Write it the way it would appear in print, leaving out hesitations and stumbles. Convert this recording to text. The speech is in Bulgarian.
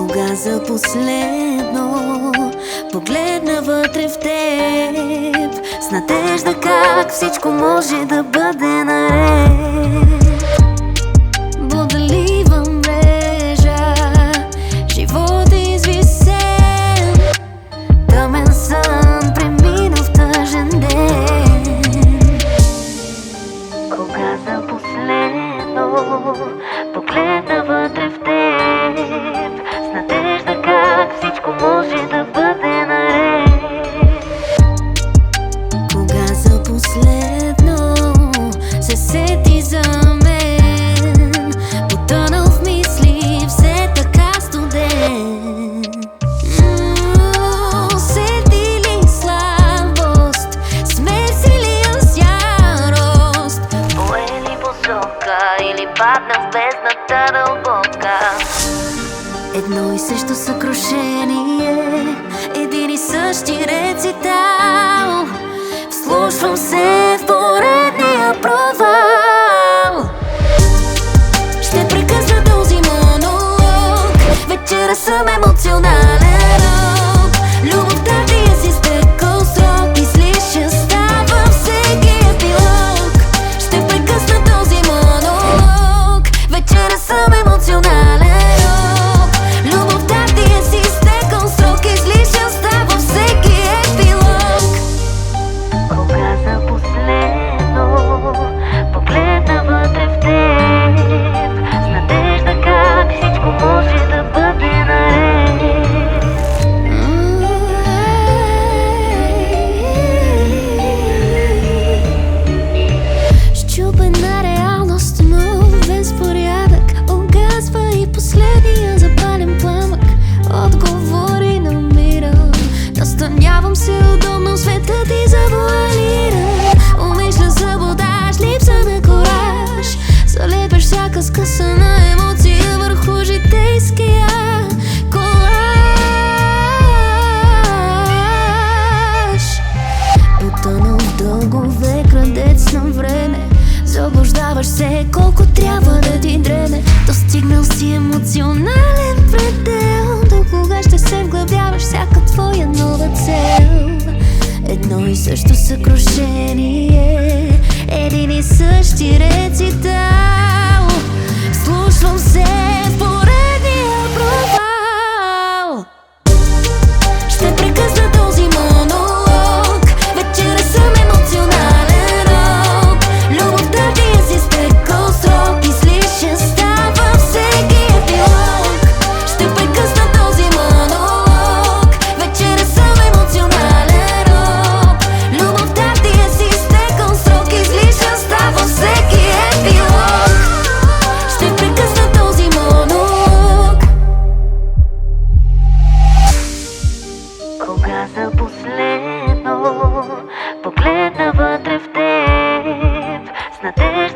Кога за последно погледна вътре в теб с надежда как всичко може да бъде наред. Бодлива мрежа, живот извисен, тъмен сън премина в тъжен ден. Кога за последно погледна вътре в теб с надежда как всичко може да бъде наред. Кога за последно се сети за мен, потънал в мисли, все така студен. Усети ли слабост, смеси ли с ярост, пое ли посока или падна в бездната дълбока? Едно и също съкрушение, един и същи рецитал. Вслушвам се в поредния провал. Ще прекъсна този монолог, вечера съм емоционален рок. Любовта ти е си изтекъл срок, излишен става всеки епилог. Ще прекъсна този монолог, вечера съм емоционален. Настанявам се удобно, светът ти завуалира. Умишля саботаж, липса на кораж. Залепеш всяка скъсана емоция върху житейския колаж. Потънал в дългове, крадец на време. Заблуждаваш се колко трябва да ти дреме. Достигнал си емоционален предел. До кога ще се вглъбяваш всяка твоя нова цел? Едно и също съкрушение, един и същи рецитал. Слушвам се в поредния провал. Ще прекъсна този монолог, вечера съм емоционален рок. Любовта ти е си изтекъл срок, излишен става всеки епилог. Ще прекъсна този монолог, вечера съм емоционален рок. Любовта ти е си изтекъл срок, излишен става всеки епилог. Ще прекъсна този монолог. Кога за последно погледна вътре в теб с надежда